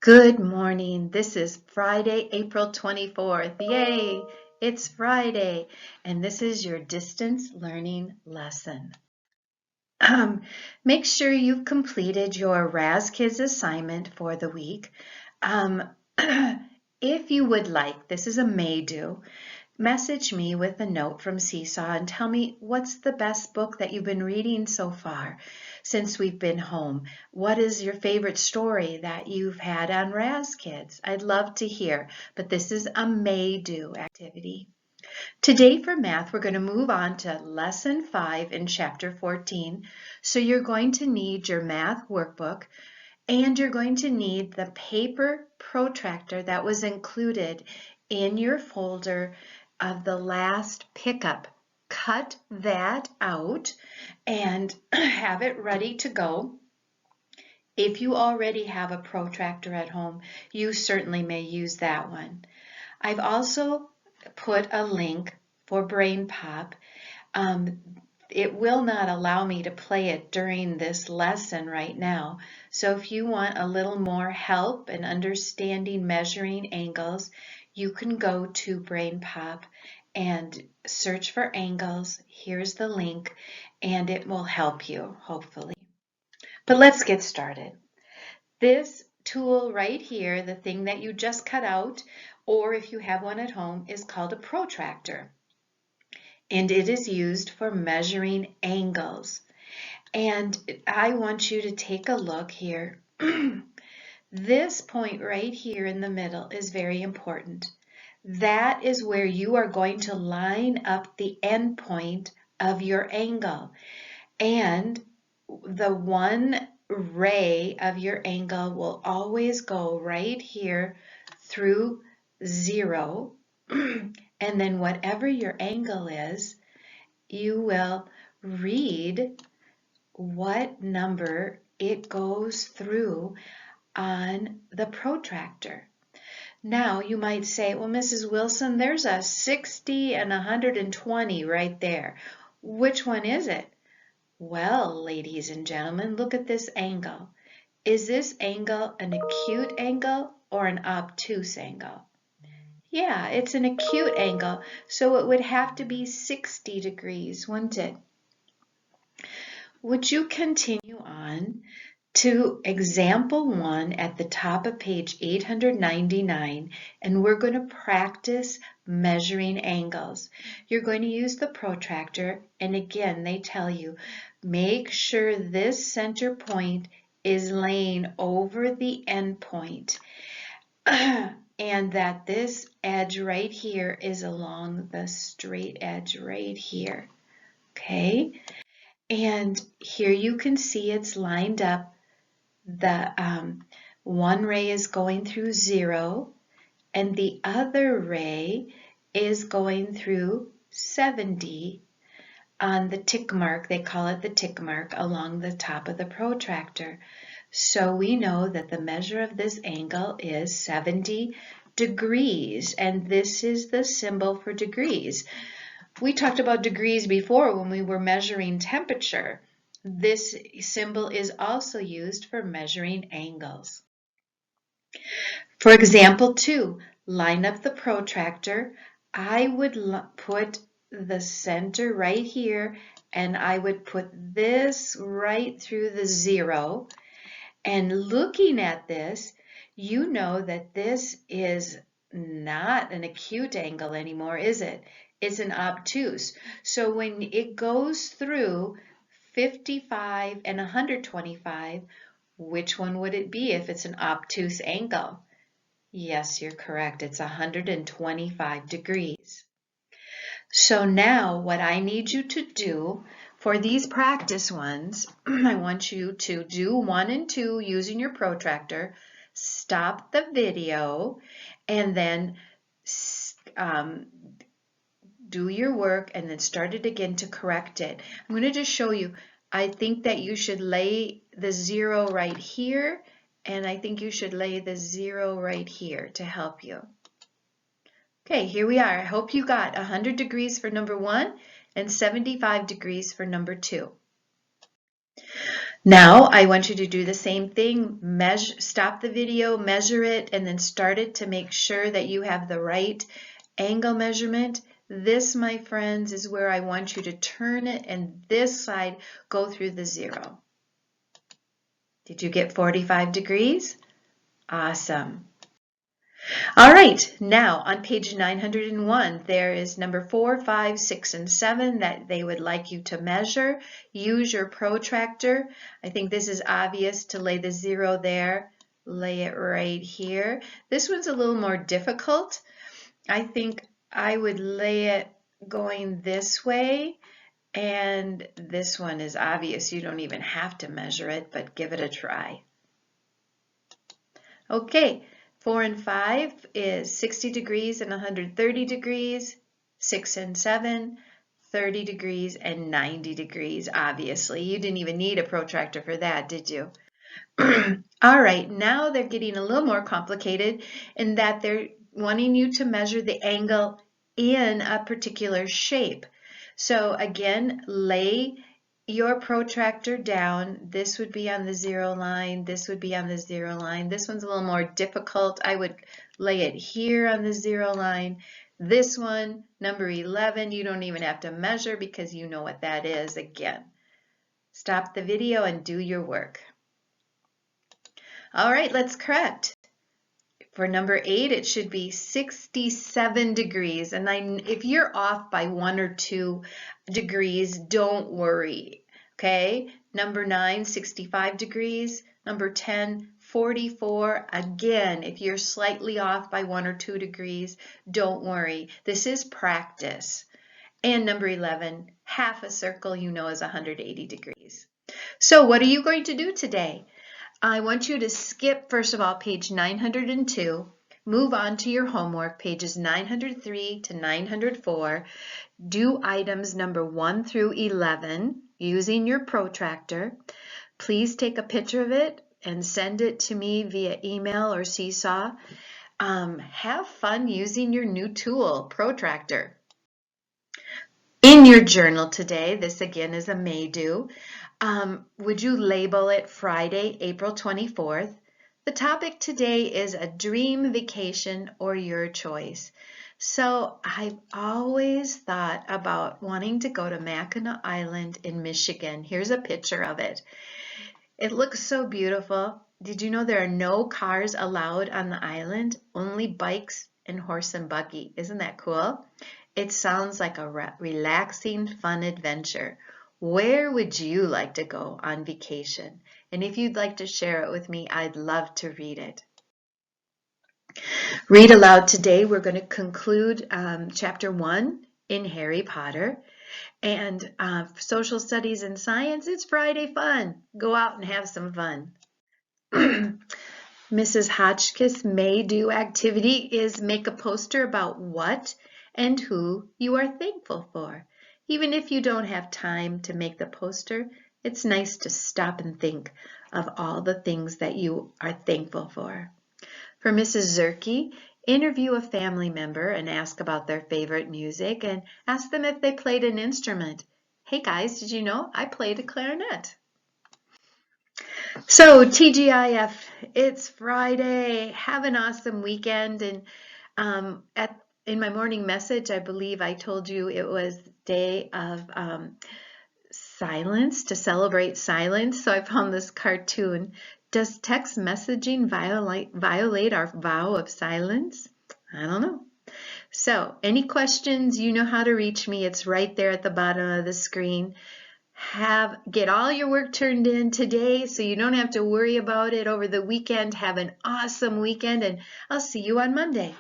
Good morning. This is Friday, April 24th. Yay! It's Friday, and this is your distance learning lesson. Make sure you've completed your RASKids assignment for the week. If you would like, this is a may do, message me with a note from Seesaw and tell me what's the best book that you've been reading so far since we've been home. What is your favorite story that you've had on RASKids? I'd love to hear, but this is a may do activity. Today for math, we're going to move on to lesson 5 in chapter 14. So you're going to need your math workbook and you're going to need the paper protractor that was included in your folder of the last pickup. Cut that out and have it ready to go. If you already have a protractor at home, you certainly may use that one. I've also put a link for Brain Pop. It will not allow me to play it during this lesson right now. So if you want a little more help in understanding measuring angles, you can go to Brain Pop and search for angles. Here's the link, and it will help you, hopefully. But let's get started. This tool right here, the thing that you just cut out, or if you have one at home, is called a protractor. And it is used for measuring angles. And I want you to take a look here. This point right here in the middle is very important. That is where you are going to line up the end point of your angle. And the one ray of your angle will always go right here through 0. And then whatever your angle is, you will read what number it goes through on the protractor. Now you might say, well, Mrs. Wilson, there's a 60 and 120 right there. Which one is it? Well, ladies and gentlemen, look at this angle. Is this angle an acute angle or an obtuse angle? Yeah, it's an acute angle, so it would have to be 60 degrees, wouldn't it? Would you continue on to example 1 at the top of page 899, and we're going to practice measuring angles. You're going to use the protractor, and again, they tell you, make sure this center point is laying over the end point. And that this edge right here is along the straight edge right here, okay? And here you can see it's lined up. The one ray is going through 0, and the other ray is going through 70 on the tick mark. They call it the tick mark along the top of the protractor. So we know that the measure of this angle is 70 degrees, and this is the symbol for degrees. We talked about degrees before when we were measuring temperature. This symbol is also used for measuring angles. For example 2, line up the protractor. I would put the center right here, and I would put this right through the 0. And looking at this, you know that this is not an acute angle anymore, is it? It's an obtuse. So when it goes through 55 and 125, which one would it be if it's an obtuse angle? Yes, you're correct. It's 125 degrees. So now what I need you to do for these practice ones, I want you to do 1 and 2 using your protractor, stop the video, and then do your work and then start it again to correct it. I'm going to just show you. I think that you should lay the 0 right here, and I think you should lay the 0 right here to help you. Okay, here we are. I hope you got 100 degrees for number 1 and 75 degrees for number 2. Now I want you to do the same thing. Stop the video, measure it, and then start it to make sure that you have the right angle measurement. This, my friends, is where I want you to turn it, and this side go through the 0. Did you get 45 degrees? Awesome. All right, now on page 901, there is number 4, 5, 6, and 7 that they would like you to measure. Use your protractor. I think this is obvious to lay the 0 there. Lay it right here. This one's a little more difficult. I think I would lay it going this way, and this one is obvious. You don't even have to measure it, but give it a try. Okay. 4 and 5 is 60 degrees and 130 degrees. 6 and 7, 30 degrees and 90 degrees, obviously. You didn't even need a protractor for that, did you? All right, now they're getting a little more complicated in that they're wanting you to measure the angle in a particular shape. So again, lay your protractor down. This would be on the 0 line. This would be on the 0 line. This one's a little more difficult. I would lay it here on the 0 line. This one, number 11, you don't even have to measure because you know what that is. Again, stop the video and do your work. All right, let's correct. For number 8, it should be 67 degrees. And if you're off by 1 or 2 degrees, don't worry, okay? Number 9, 65 degrees. Number 10, 44. Again, if you're slightly off by 1 or 2 degrees, don't worry. This is practice. And number 11, half a circle you know is 180 degrees. So what are you going to do today? I want you to skip, first of all, page 902, move on to your homework, pages 903 to 904, do items number 1 through 11 using your protractor. Please take a picture of it and send it to me via email or Seesaw. Have fun using your new tool, Protractor. In your journal today, this again is a may-do. Would you label it Friday, April 24th? The topic today is a dream vacation or your choice. So I've always thought about wanting to go to Mackinac Island in Michigan. Here's a picture of it. It looks so beautiful. Did you know there are no cars allowed on the island? Only bikes and horse and buggy. Isn't that cool? It sounds like a relaxing, fun adventure. Where would you like to go on vacation? And if you'd like to share it with me, I'd love to read it. Read aloud today. We're going to conclude chapter 1 in Harry Potter. And social studies and science, it's Friday fun. Go out and have some fun. Mrs. Hotchkiss' may-do activity is make a poster about what and who you are thankful for. Even if you don't have time to make the poster, it's nice to stop and think of all the things that you are thankful for. For Mrs. Zerke, interview a family member and ask about their favorite music and ask them if they played an instrument. Hey guys, did you know I played a clarinet? So TGIF, it's Friday. Have an awesome weekend. And in my morning message, I believe I told you it was day of silence, to celebrate silence. So I found this cartoon. Does text messaging violate our vow of silence? I don't know. So any questions, you know how to reach me. It's right there at the bottom of the screen. Get all your work turned in today so you don't have to worry about it over the weekend. Have an awesome weekend, and I'll see you on Monday.